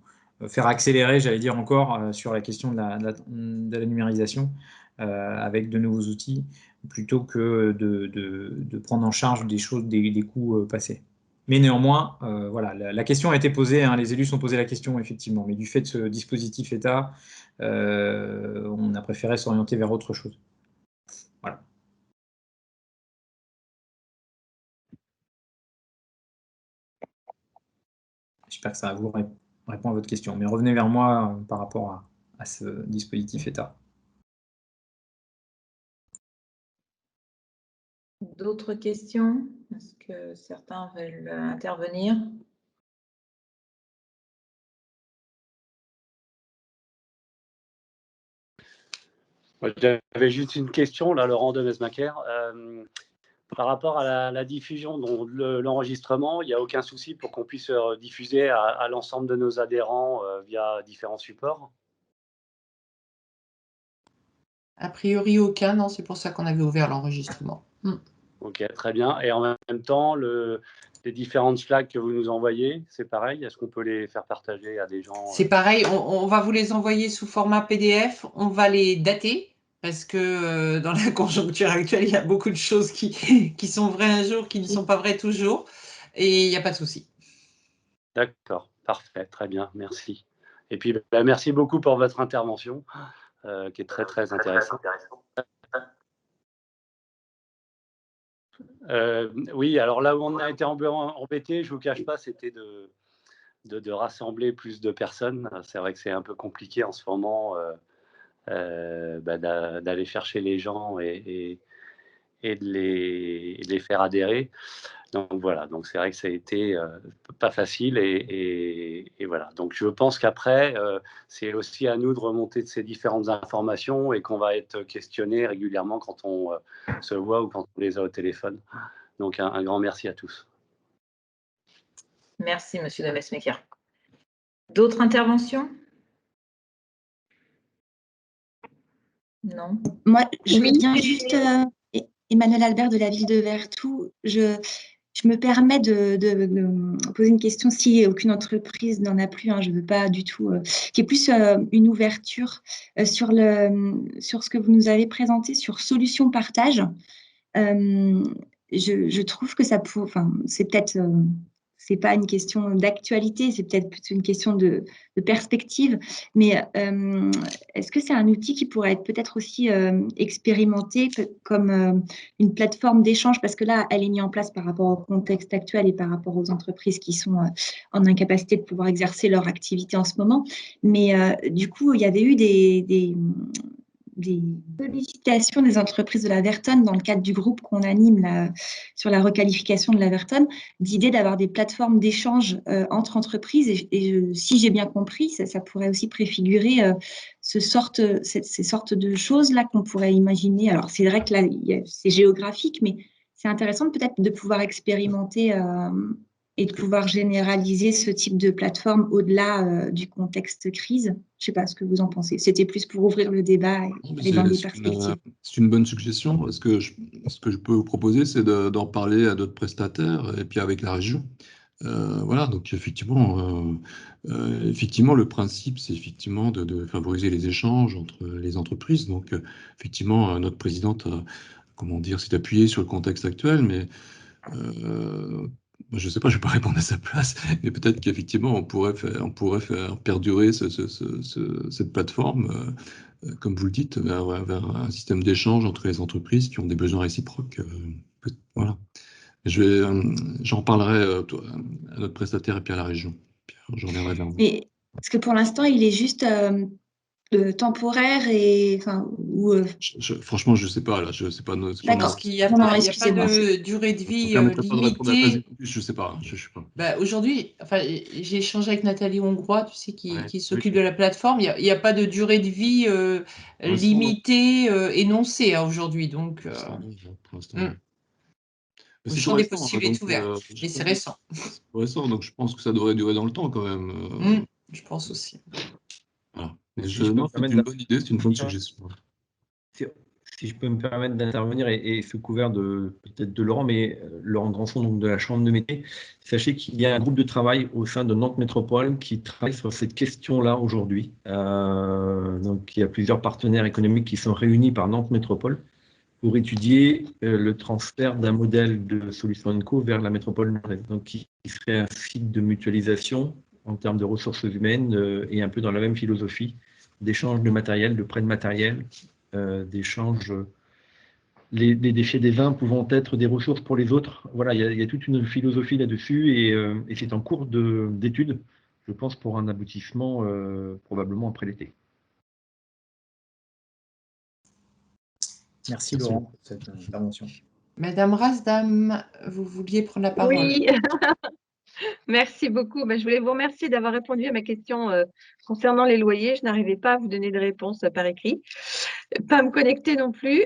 faire accélérer, j'allais dire encore, sur la question de la numérisation avec de nouveaux outils, plutôt que de prendre en charge des choses, des coûts passés. Mais néanmoins, voilà, la question a été posée, hein, les élus sont posés la question, effectivement, mais du fait de ce dispositif État, on a préféré s'orienter vers autre chose. Voilà. J'espère que ça vous répond à votre question. Mais revenez vers moi par rapport à ce dispositif État. D'autres questions? Est-ce que certains veulent intervenir? J'avais juste une question, là, Laurent de Mesmaquer. Par rapport à la diffusion de l'enregistrement, il n'y a aucun souci pour qu'on puisse diffuser à l'ensemble de nos adhérents via différents supports? A priori, aucun, non, c'est pour ça qu'on avait ouvert l'enregistrement. Ok, très bien. Et en même temps, les différentes flags que vous nous envoyez, c'est pareil? Est-ce qu'on peut les faire partager à des gens? C'est pareil, on va vous les envoyer sous format PDF, on va les dater, parce que dans la conjoncture actuelle, il y a beaucoup de choses qui sont vraies un jour, qui ne sont pas vraies toujours, et il n'y a pas de souci. D'accord, parfait, très bien, merci. Et puis, merci beaucoup pour votre intervention, qui est très, très intéressante. Oui, alors là où on a été embêté, je ne vous cache pas, c'était de rassembler plus de personnes. C'est vrai que c'est un peu compliqué en ce moment d'aller chercher les gens et de les faire adhérer. Donc voilà, donc c'est vrai que ça a été pas facile et voilà. Donc je pense qu'après, c'est aussi à nous de remonter de ces différentes informations et qu'on va être questionné régulièrement quand on se voit ou quand on les a au téléphone. Donc un grand merci à tous. Merci, Monsieur de Mesmaquer. D'autres interventions? Non. Moi, je veux bien juste, Emmanuel Albert de la ville de Vertou, je me permets de poser une question, si aucune entreprise n'en a plus, hein, je ne veux pas du tout, qui est plus une ouverture sur ce que vous nous avez présenté sur Solutions Partage. Je trouve que ça peut, c'est peut-être, c'est pas une question d'actualité, c'est peut-être plutôt une question de perspective, mais est-ce que c'est un outil qui pourrait être peut-être aussi expérimenté comme une plateforme d'échange, parce que là, elle est mise en place par rapport au contexte actuel et par rapport aux entreprises qui sont en incapacité de pouvoir exercer leur activité en ce moment, mais du coup, il y avait eu des sollicitations des entreprises de la Vertonne dans le cadre du groupe qu'on anime là, sur la requalification de la Vertonne, d'idée d'avoir des plateformes d'échange entre entreprises et si j'ai bien compris, ça pourrait aussi préfigurer ces sortes de choses-là qu'on pourrait imaginer. Alors c'est vrai que là, c'est géographique, mais c'est intéressant peut-être de pouvoir expérimenter et de pouvoir généraliser ce type de plateforme au-delà du contexte crise. Je ne sais pas ce que vous en pensez. C'était plus pour ouvrir le débat et aller dans des perspectives. C'est une bonne suggestion. Ce que je peux vous proposer, c'est d'en parler à d'autres prestataires et puis avec la région. Voilà, donc effectivement, le principe, c'est effectivement de favoriser les échanges entre les entreprises. Donc, effectivement, notre présidente, s'est appuyée sur le contexte actuel, mais je ne sais pas, je ne vais pas répondre à sa place, mais peut-être qu'effectivement, on pourrait faire perdurer cette plateforme, comme vous le dites, vers un système d'échange entre les entreprises qui ont des besoins réciproques. Voilà. J'en parlerai à notre prestataire et puis à la région. Puis je reviendrai vers vous. Mais parce que pour l'instant, il est juste temporaire et enfin franchement, je ne sais pas là. Je sais pas. D'accord. Il n'y a, Non, pas excusez-moi. de durée de vie Ça ne permettrait pas de répondre à la place limitée. plus, je ne sais pas. Je sais pas. Bah, aujourd'hui, enfin, j'ai échangé avec Nathalie Hongrois, tu sais, qui Ouais, s'occupe oui. de la plateforme. Il n'y a pas de durée de vie limitée, énoncée aujourd'hui. Donc, pour l'instant, le c'est champ tout des récent, possibles donc, est ouvert, mais c'est récent. c'est tout récent, donc je pense que ça devrait durer dans le temps quand même. Je pense aussi. Voilà. Mais Si je peux me c'est une bonne idée, c'est une bonne suggestion. Si je peux me permettre d'intervenir et sous couvert peut-être de Laurent, mais Laurent Granson, donc de la Chambre de métier, sachez qu'il y a un groupe de travail au sein de Nantes Métropole qui travaille sur cette question-là aujourd'hui. Donc il y a plusieurs partenaires économiques qui sont réunis par Nantes Métropole pour étudier le transfert d'un modèle de solution co vers la métropole nantaise. Donc qui serait un site de mutualisation en termes de ressources humaines et un peu dans la même philosophie d'échange de matériel, de prêt de matériel, d'échange, les déchets des uns pouvant être des ressources pour les autres. Voilà, il y a toute une philosophie là-dessus et c'est en cours d'étude, je pense, pour un aboutissement probablement après l'été. Merci Laurent pour cette intervention. Madame Razdam, vous vouliez prendre la parole? Oui, merci beaucoup. Je voulais vous remercier d'avoir répondu à ma question concernant les loyers. Je n'arrivais pas à vous donner de réponse par écrit, pas à me connecter non plus.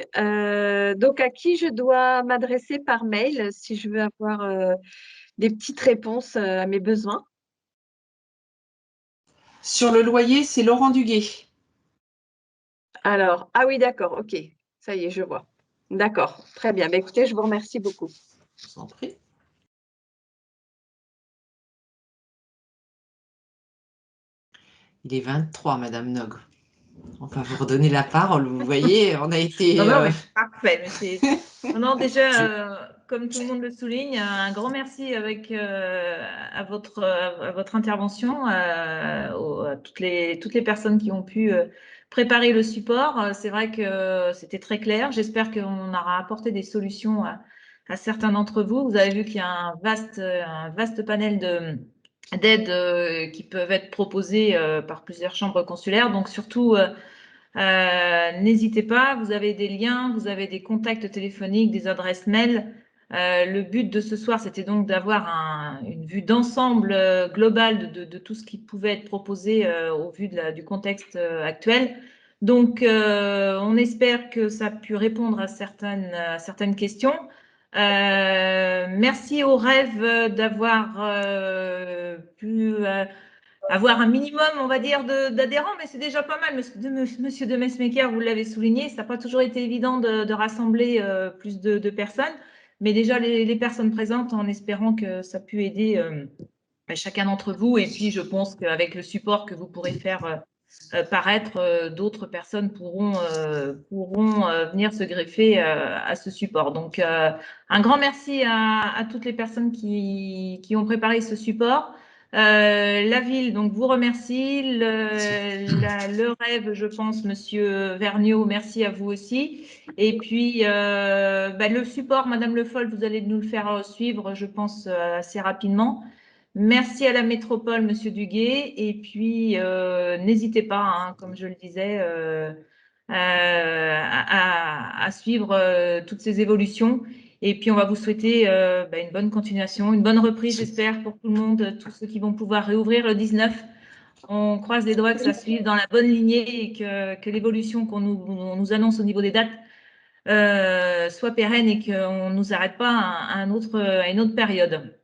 Donc, à qui je dois m'adresser par mail si je veux avoir des petites réponses à mes besoins? Sur le loyer, c'est Laurent Duguet. Alors, ah oui, d'accord, ok. Ça y est, je vois. D'accord, très bien. Écoutez, je vous remercie beaucoup. Je vous en prie. Il est 23, Madame Nog. On va vous redonner la parole. Vous voyez, on a été. Non, mais c'est parfait. Mais non, déjà, comme tout le monde le souligne, un grand merci à votre intervention, à toutes les personnes qui ont pu préparer le support. C'est vrai que c'était très clair. J'espère qu'on aura apporté des solutions à certains d'entre vous. Vous avez vu qu'il y a un vaste panel d'aides qui peuvent être proposées par plusieurs chambres consulaires. Donc, surtout, n'hésitez pas, vous avez des liens, vous avez des contacts téléphoniques, des adresses mail. Le but de ce soir, c'était donc d'avoir une vue d'ensemble globale de tout ce qui pouvait être proposé au vu du contexte actuel. Donc, on espère que ça a pu répondre à certaines questions. Merci au Rêve d'avoir pu avoir un minimum, on va dire, d'adhérents, mais c'est déjà pas mal. Monsieur de Messmaker, vous l'avez souligné, ça n'a pas toujours été évident de rassembler plus de personnes, mais déjà les personnes présentes, en espérant que ça a pu aider chacun d'entre vous. Et puis, je pense qu'avec le support que vous pourrez faire paraître, d'autres personnes pourront venir se greffer à ce support. Donc, un grand merci à toutes les personnes qui ont préparé ce support. La ville, donc, vous remercie. Le Rêve, je pense, Monsieur Vergniaud, merci à vous aussi. Et puis, le support, Madame Le Foll, vous allez nous le faire suivre, je pense, assez rapidement. Merci à la métropole, Monsieur Duguet. Et puis, n'hésitez pas, hein, comme je le disais, à suivre toutes ces évolutions. Et puis, on va vous souhaiter une bonne continuation, une bonne reprise, j'espère, pour tout le monde, tous ceux qui vont pouvoir réouvrir le 19. On croise les doigts que ça suive dans la bonne lignée et que l'évolution qu'on nous annonce au niveau des dates soit pérenne et qu'on ne nous arrête pas à une autre période.